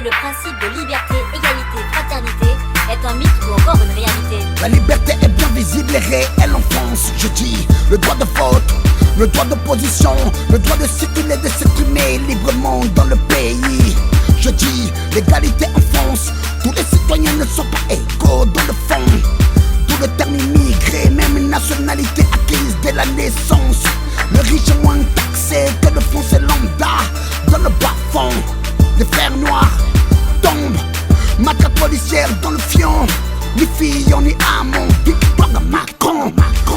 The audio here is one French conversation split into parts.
le principe de liberté, égalité, fraternité est un mythe ou encore une réalité? La liberté est bien visible et réelle en France. Je dis le droit de vote, le droit d'opposition, le droit de circuler, de s'exprimer librement dans le pays. Je dis l'égalité en France. Tous les citoyens ne sont pas égaux dans le fond. Tout le terme immigré, même une nationalité acquise dès la naissance. Le riche est moins taxé que le foncé lambda. Dans le bas-fond, les frères noirs tombent. Matraque policière dans le fion. Ni Fillon ni Hamon, victoire de Macron.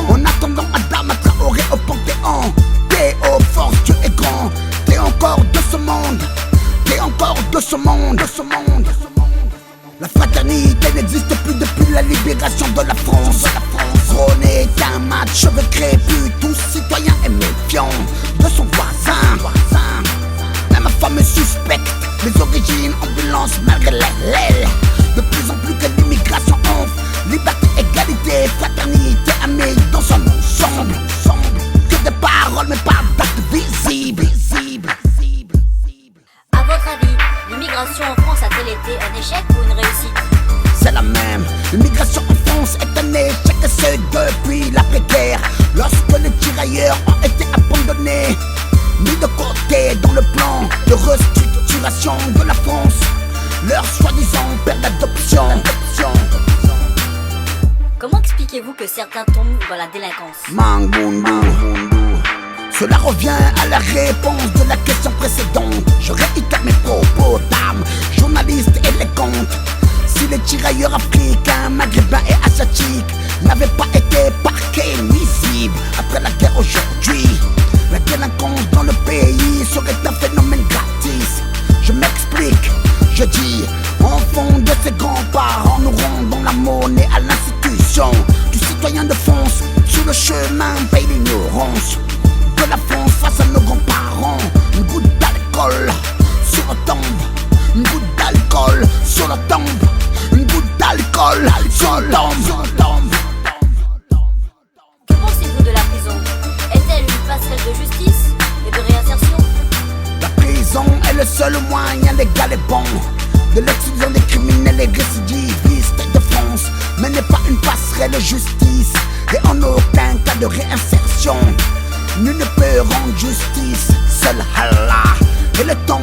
En attendant Adama Traoré au Panthéon. T'es aux forces, Dieu est grand. T'es encore de ce monde. T'es encore de ce monde. La fraternité n'existe plus depuis la libération de la France. Trône est un match, cheveux crépus, tout citoyen est méfiant de son voisin. Même femme suspecte les origines ambulance malgré l'aile. De plus en plus que l'immigration enfle. Liberté, égalité, fraternité, amie dans son ensemble. Que des paroles mais pas d'actes visibles. À votre avis, l'immigration en France a-t-elle été un échec ou une réussite? C'est la même. L'immigration en France est un échec, et ce depuis l'après-guerre. Lorsque les tirailleurs ont été abandonnés, mis de côté dans le plan de restructuration de la France, leur soi-disant père d'adoption. Comment expliquez-vous que certains tombent dans la délinquance? Mangundu. Cela revient à la réponse de la question précédente. Je réitère mes propos d'âme, journaliste élégante. Si les tirailleurs africains, maghrébins et asiatiques n'avaient pas été parqués nuisibles après la guerre aujourd'hui, la délinquance dans le pays serait un phénomène gratis. Je m'explique, je dis, enfants de ses grands-parents nous rendons la monnaie à l'institution du citoyen de France. Sur le chemin paye l'ignorance de la France face à nos grands-parents. Une goutte d'alcool sur la tombe, une goutte d'alcool sur la tombe, une goutte d'alcool sur la tombe. Que pensez-vous de la prison? Est-elle une passerelle de justice et de réinsertion? La prison est le seul moyen légal et bon de l'exclusion des criminels et récidivistes de France, mais n'est pas une passerelle de justice et en aucun cas de réinsertion. Nul ne peut rendre justice, seul Allah et le temps,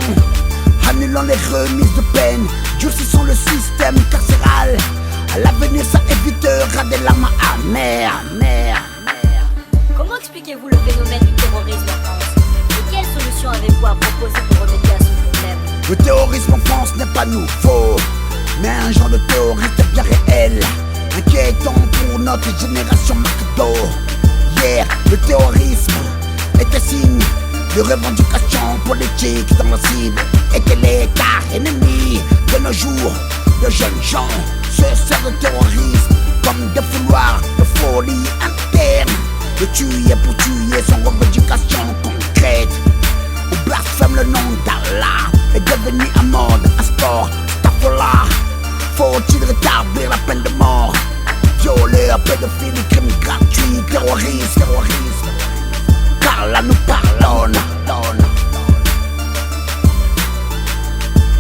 annulant les remises de peine, durcissant le système carcéral. À l'avenir ça évitera des larmes amères. Comment expliquez-vous le phénomène du terrorisme en France? Et quelles solutions avez-vous à proposer pour remédier à ce problème? Le terrorisme en France n'est pas nouveau, mais un genre de terroriste bien réel, inquiétant pour notre génération McDo. Hier, le terrorisme était signe de revendications politiques dans la cible, était l'État ennemi de nos jours. De jeunes gens se servent de terrorisme comme des fouloirs de folie interne. De tuer pour tuer sans revendication concrète. On blasphème le nom d'Allah, est devenu un mode, un sport, staffola. Faut-il rétablir la peine de mort? Violeur, pédophilie, crime gratuit, terrorisme. Car là nous pardonne.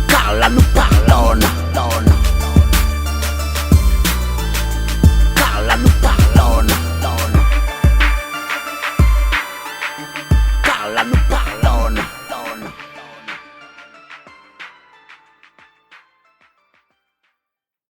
Car là nous pardonne. Car là nous pardonne. Car là nous pardonne.